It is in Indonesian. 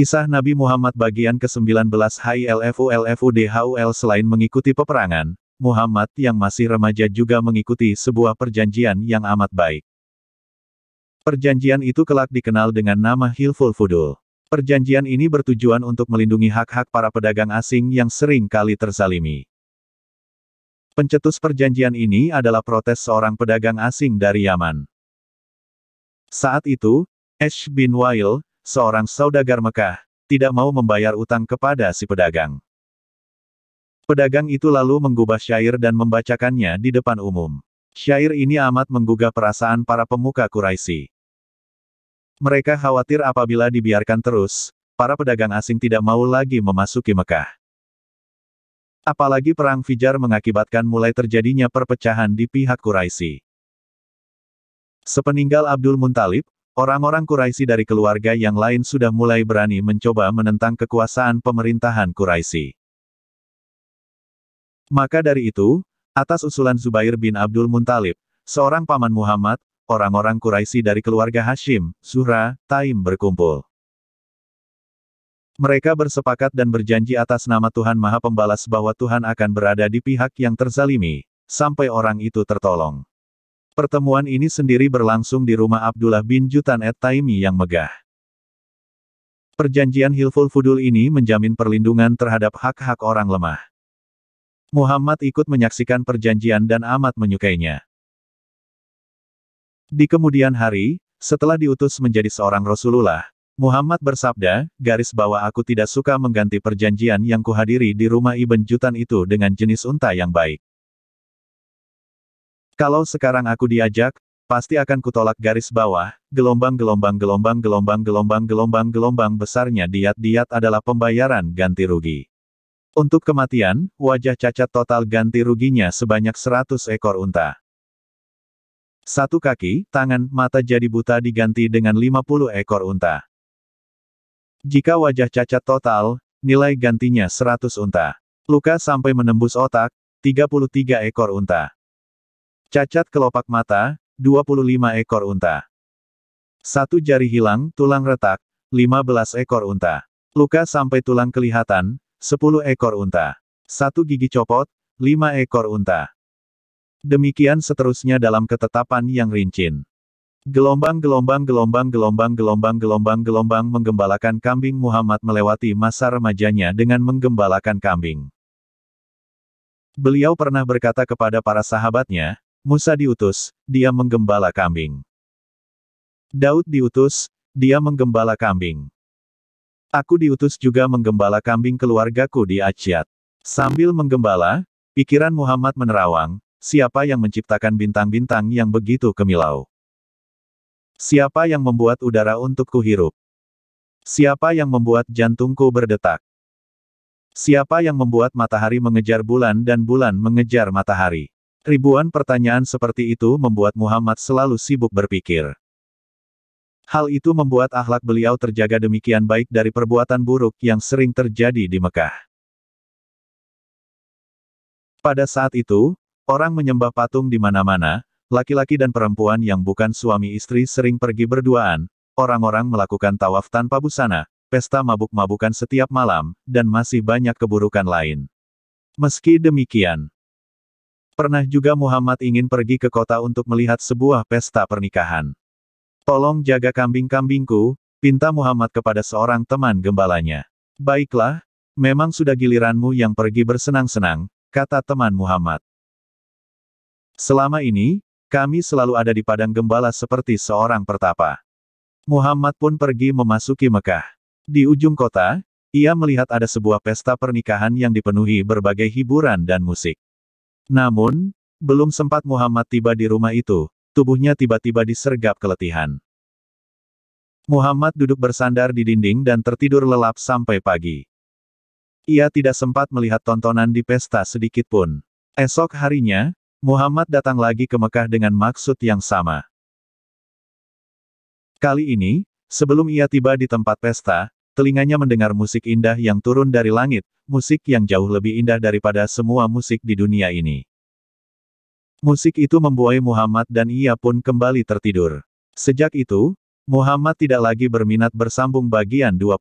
Kisah Nabi Muhammad bagian ke-19 HILFULFUDHUL. Selain mengikuti peperangan, Muhammad yang masih remaja juga mengikuti sebuah perjanjian yang amat baik. Perjanjian itu kelak dikenal dengan nama Hilful Fudul. Perjanjian ini bertujuan untuk melindungi hak-hak para pedagang asing yang sering kali terzalimi. Pencetus perjanjian ini adalah protes seorang pedagang asing dari Yaman. Saat itu, Ash bin Wail, seorang saudagar Mekah, tidak mau membayar utang kepada si pedagang. Pedagang itu lalu menggubah syair dan membacakannya di depan umum. Syair ini amat menggugah perasaan para pemuka Quraisy. Mereka khawatir apabila dibiarkan terus, para pedagang asing tidak mau lagi memasuki Mekah. Apalagi perang Fijar mengakibatkan mulai terjadinya perpecahan di pihak Quraisy. Sepeninggal Abdul Muthalib, orang-orang Quraisy dari keluarga yang lain sudah mulai berani mencoba menentang kekuasaan pemerintahan Quraisy. Maka dari itu, atas usulan Zubair bin Abdul Muthalib, seorang paman Muhammad, orang-orang Quraisy dari keluarga Hashim, Zuhra, Taim berkumpul. Mereka bersepakat dan berjanji atas nama Tuhan Maha Pembalas bahwa Tuhan akan berada di pihak yang terzalimi, sampai orang itu tertolong. Pertemuan ini sendiri berlangsung di rumah Abdullah bin Jutan at-Taimi yang megah. Perjanjian Hilful Fudul ini menjamin perlindungan terhadap hak-hak orang lemah. Muhammad ikut menyaksikan perjanjian dan amat menyukainya. Di kemudian hari, setelah diutus menjadi seorang Rasulullah, Muhammad bersabda, garis bawah aku tidak suka mengganti perjanjian yang kuhadiri di rumah Ibn Jutan itu dengan jenis unta yang baik. Kalau sekarang aku diajak, pasti akan kutolak garis bawah, gelombang besarnya diat adalah pembayaran ganti rugi. Untuk kematian, wajah cacat total ganti ruginya sebanyak 100 ekor unta. Satu kaki, tangan, mata jadi buta diganti dengan 50 ekor unta. Jika wajah cacat total, nilai gantinya 100 unta. Luka sampai menembus otak, 33 ekor unta. Cacat kelopak mata, 25 ekor unta. Satu jari hilang, tulang retak, 15 ekor unta. Luka sampai tulang kelihatan, 10 ekor unta. Satu gigi copot, 5 ekor unta. Demikian seterusnya dalam ketetapan yang rinci. Gelombang menggembalakan kambing. Muhammad melewati masa remajanya dengan menggembalakan kambing. Beliau pernah berkata kepada para sahabatnya, Musa diutus, dia menggembala kambing. Daud diutus, dia menggembala kambing. Aku diutus juga menggembala kambing keluargaku di Asyad. Sambil menggembala, pikiran Muhammad menerawang, siapa yang menciptakan bintang-bintang yang begitu kemilau? Siapa yang membuat udara untuk kuhirup? Siapa yang membuat jantungku berdetak? Siapa yang membuat matahari mengejar bulan dan bulan mengejar matahari? Ribuan pertanyaan seperti itu membuat Muhammad selalu sibuk berpikir. Hal itu membuat akhlak beliau terjaga demikian baik dari perbuatan buruk yang sering terjadi di Mekah. Pada saat itu, orang menyembah patung di mana-mana. Laki-laki dan perempuan yang bukan suami istri sering pergi berduaan, orang-orang melakukan tawaf tanpa busana, pesta mabuk-mabukan setiap malam, dan masih banyak keburukan lain. Meski demikian, pernah juga Muhammad ingin pergi ke kota untuk melihat sebuah pesta pernikahan. Tolong jaga kambing-kambingku, pinta Muhammad kepada seorang teman gembalanya. Baiklah, memang sudah giliranmu yang pergi bersenang-senang, kata teman Muhammad. Selama ini, kami selalu ada di padang gembala seperti seorang pertapa. Muhammad pun pergi memasuki Mekah. Di ujung kota, ia melihat ada sebuah pesta pernikahan yang dipenuhi berbagai hiburan dan musik. Namun, belum sempat Muhammad tiba di rumah itu, tubuhnya tiba-tiba disergap keletihan. Muhammad duduk bersandar di dinding dan tertidur lelap sampai pagi. Ia tidak sempat melihat tontonan di pesta sedikit pun. Esok harinya, Muhammad datang lagi ke Mekah dengan maksud yang sama. Kali ini, sebelum ia tiba di tempat pesta, telinganya mendengar musik indah yang turun dari langit, musik yang jauh lebih indah daripada semua musik di dunia ini. Musik itu membuai Muhammad dan ia pun kembali tertidur. Sejak itu, Muhammad tidak lagi berminat bersambung bagian 20.